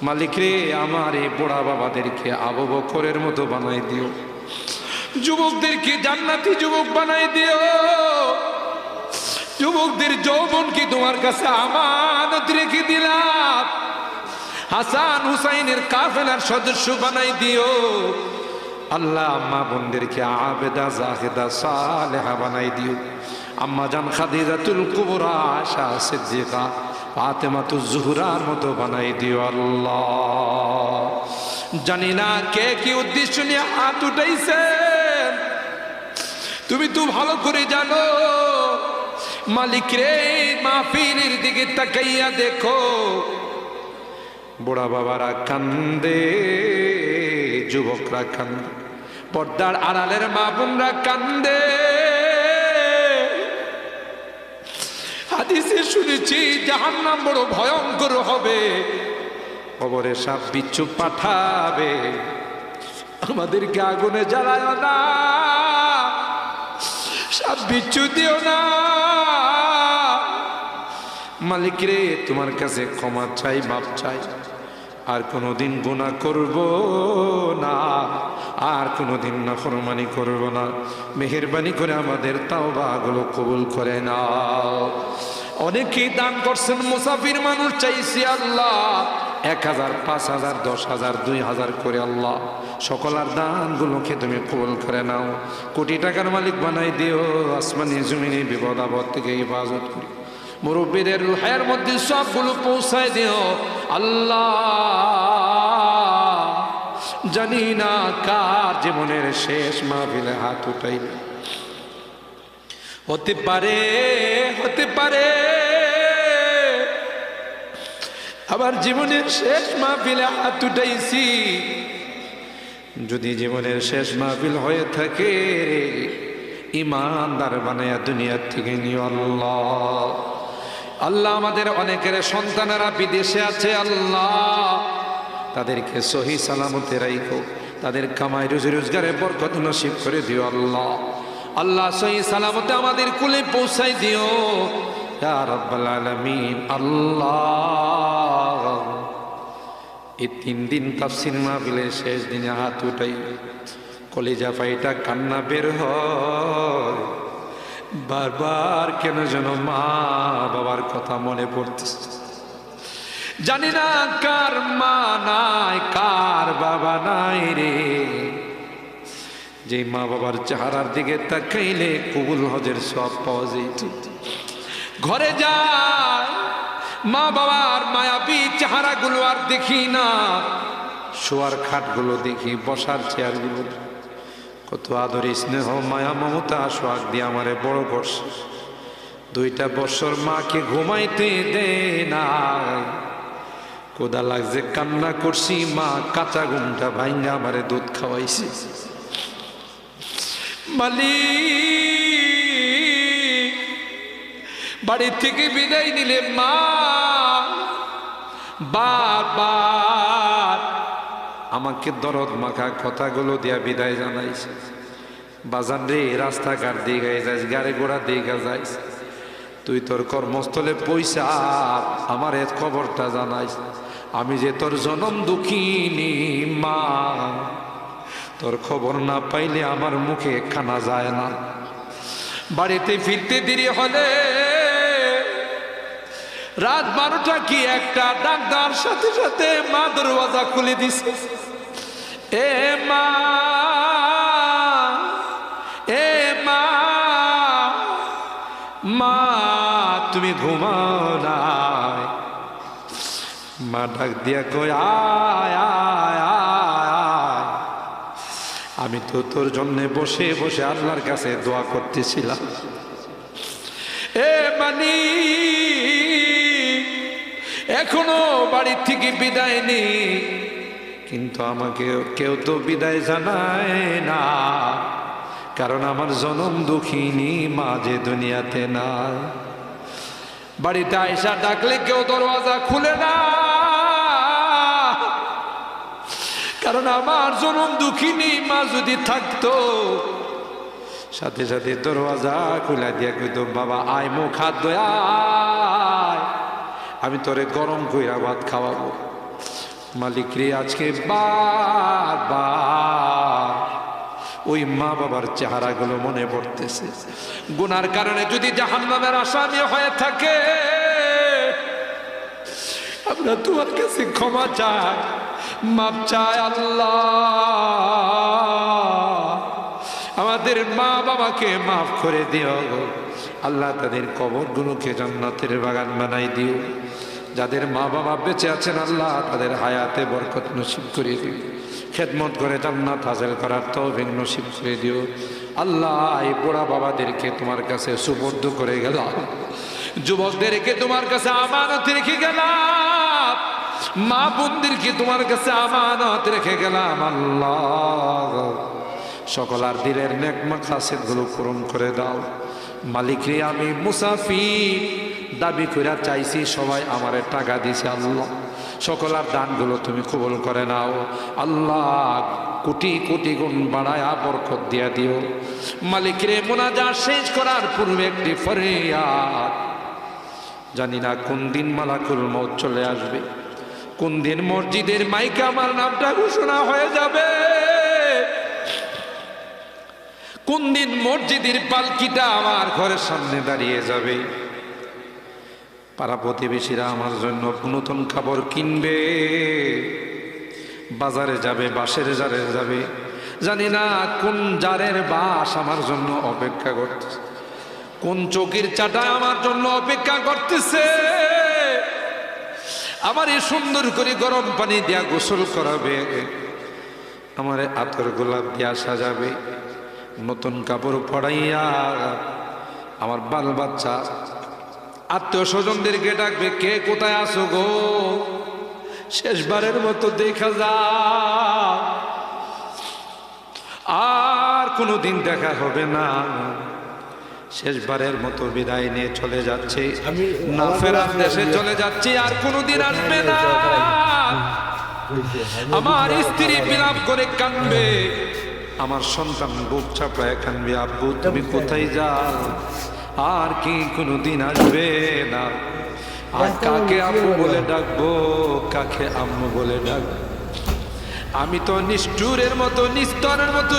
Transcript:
মালিক রে, আমার এই বুড়া বাবাদেরকে আবু বকরের মতো বানাই দিও, যুবকদেরকে জান্নাতি যুবক বানাই দিও, যুবকদের যৌবনকে তোমার কাছে আমানত রেখে দিলাম, হাসান হুসাইনের কাফেলার সদস্য বানাই দিও। আল্লাহ মা বোনদেরকে আবেদা জাহেদা সালেহা বানাই দিও। আম্মা জান খাদিজাতুল কুবরা আয়েশা সিদ্দিকা ফাতেমাতুজ জোহরার মতো বানাই দিও আল্লাহ। জানি না কে কি উদ্দেশ্য নিয়ে হাত উঠাইছেন, তুমি তো ভালো করে জানো। মালিক রে, মাহফিলের দিকে তাকাইয়া দেখো, বুড়া বাবারা কান্দে, যুবকরা কান্দে, পর্দার আড়ালের মা বোনরা কান্দে। হাদিসে শুনেছি জাহান্নাম বড় ভয়ঙ্কর হবে, কবরে সাপ বিচ্ছু পাঠাবে, আমাদেরকে আগুনে জ্বালায় না, সাপ বিচ্ছু দিও না। মালিক রে, তোমার কাছে ক্ষমা চাই, মাপ চাই, আর কোনোদিন গুনাহ করব না, আর কোনোদিন নাফরমানি করব না। মেহেরবানি করে আমাদের তাওবাগুলো কবুল করে নাও। অনেকেই দান করছেন, মুসাফির মানুষ চাইছি আল্লাহ 1000, 5000, 10,000, 2000 করে আল্লাহ সকলার দানগুলোকে তুমি কবুল করে নাও। কোটি টাকার মালিক বানাই দিও, আসমানি জমিনে বিপদ আপদ থেকে হেফাজত করি, মুরব্বীদের রুহের মধ্যে সবগুলো পৌঁছায় দিও আল্লাহ। জানি না কার জীবনের শেষ মাহফিলে হাত উঠাইবে, হতে পারে, হতে পারে আবার জীবনের শেষ মাহফিলে হাত উঠাইছি। যদি জীবনের শেষ মাহফিল হয়ে থাকে, ইমানদার বানায়া দুনিয়ার থেকে নিও আল্লাহ। আল্লাহ আমাদের অনেকের সন্তানেরা বিদেশে আছে আল্লাহ, তাদেরকে সহি সালামতে রাখো, তাদের কামাই রুজি রোজগারে বরকত নসিব করে দিও আল্লাহ। আল্লাহ সহি সালামতে আমাদের কুলে পৌঁছাই দিও ইয়া রাব্বাল আলামিন। আল্লাহ, এই 3 দিন তাফসীর মাহফিলের শেষ দিনে হাত উঠাই, কলিজা ফাইটা কান্না বের হয়, বারবার কেন যেন মা বাবার কথা মনে পড়তেছে। জানি না কার মা নাই, কার বাবা নাই রে, যে মা বাবার চেহারার দিকে তাকাইলে কবুল হজের সব পাওয়া যেত। ঘরে যায়, মা বাবার মায়াবী চেহারাগুলো আর দেখি না, শোয়ার খাটগুলো দেখি, বসার চেয়ারগুলো, কত আদর স্নেহ মায়া মমতা সোহাগ দিয়ে আমারে বড় করছে। 2টা বছর মাকে ঘুমাইতে দে না, কোদা লাগছে, কান্না করছি, মা কাঁচা ঘুমটা ভাঙ্গা আমারে দুধ খাওয়াইছে। মালিক, বাড়ি থেকে বিদায় নিলে মা বারবার আমাকে দরদ মাখা কথাগুলো দিয়া বিদায় জানাইছে। বাজান রে, রাস্তাঘাট দিকে যাইস, গাড়ি ঘোড়া দিকে যাইস, তুই তোর কর্মস্থলে পয়সা আমার এ খবরটা জানাইস, আমি যে তোর জনম দুঃখিনী মা, তোর খবর না পাইলে আমার মুখে খানা যায় না। বাড়িতে ফিরতে দেরি হলে রাত 12টা কি 1টা, ডাক দেওয়ার সাথে সাথে মা দরওয়াজা খুলে দিছে। এ মা, এ মা, মা তুমি ঘুমাও নাই? মা ডাক দিয়া কই, আয় আয় আয়, আমি তো তোর জন্য বসে বসে আল্লাহর কাছে দোয়া করতেছিলাম। এ মানি, এখনো বাড়ি থেকে বিদায় নেই, কিন্তু আমাকে কেউ তো বিদায় জানায় না, কারণ আমার জনম দুঃখিনী মা যে দুনিয়াতে নাই। বাড়িতে আয়সা ডাকলে কেউ দরওয়াজা খুলে না, কারণ আমার জনম দুঃখিনী মা যদি থাকতো সাথে সাথে দরওয়াজা খুলে দিয়া কইতো, বাবা আয় মুখ হাত ধোয় আয়, আমি তোরে গরম কইরা ভাত খাওয়াবো। মালিক রে, আজকে বারবার ওই মা বাবার চেহারাগুলো মনে পড়তেছে। গুনার কারণে যদি জাহান্নামের আসামি হয়ে থাকে, আমরা তোমার কাছে ক্ষমা চাই, মাপ চাই আল্লাহ। আমাদের মা বাবাকে মাফ করে দিও আল্লাহ, তাদের কবরগুলোকে জান্নাতের বাগান বানাই দিও। যাদের মা বাবা বেঁচে আছেন আল্লাহ, তাদের হায়াতে বরকত নসিব করে দিও, খেদমত করে জান্নাত হাসিল করার তৌফিক নসিব করে দিও আল্লাহ। এই বুড়া বাবাদেরকে তোমার কাছে সুপর্দ করে গেলাম, যুবকদেরকে তোমার কাছে আমানত রেখে গেলাম, মা বোনদেরকে তোমার কাছে আমানত রেখে গেলাম আল্লাহ। সকল আর দিলের নেক মাকসাদ গুলো পূরণ করে দাও মালিক রে। আমি মুসাফির, দাবি করে চাইছি, সবাই আমারে টাকা দিছে আল্লাহ, সকল আর দানগুলো তুমি কবুল করে নাও আল্লাহ। কোটি কোটি গুণ বাড়ায়া বরকত দিয়া দিও মালিক রে। মুনাজাত শেষ করার পূর্বে একটি ফরিয়াদ, জানি না কোন দিন মালাকুল মউত চলে আসবে, কোন দিন মসজিদের মাইকে আমার নামটা ঘোষণা হয়ে যাবে, কোন দিন মসজিদের পালকিটা আমার ঘরের সামনে দাঁড়িয়ে যাবে। পাড়া প্রতিবেশীরা আমার জন্য নতুন কাপড় কিনবে, বাজারে যাবে, বাসের জারে যাবে, জানি না কোন জারের বাস আমার জন্য অপেক্ষা করতেছে, কোন চৌকির চাটা আমার জন্য অপেক্ষা করতেছে। আমার এই সুন্দর করে গরম পানি দিয়া গোসল করাবে, আমার আতর গোলাপ দিয়া সাজাবে, নতুন কাপড় পরাইয়া আমার বাল বাচ্চা আত্মীয় স্বজনদেরকে ডাকবে, কে কোথায় আসো গো, শেষবারের মতো দেখা যা, আর কোনোদিন দেখা হবে না, শেষবারের মতো বিদায় নিয়ে চলে যাচ্ছে, না ফেরার দেশে চলে যাচ্ছি, আর কোনোদিন আসবে না। আমার স্ত্রী বিলাপ করে কাঁদবে, আমার সন্তান বুক চাপড়ায় কাঁদবে, আব্বু তুমি কোথায় যাও, আর কি কোনোদিন আসবে না। আর কাকে আব্বু বলে ডাকবো, কাকে আম্মু বলে ডাকবো। আমি তো নিষ্ঠুরের মতো, নিস্তরের মতো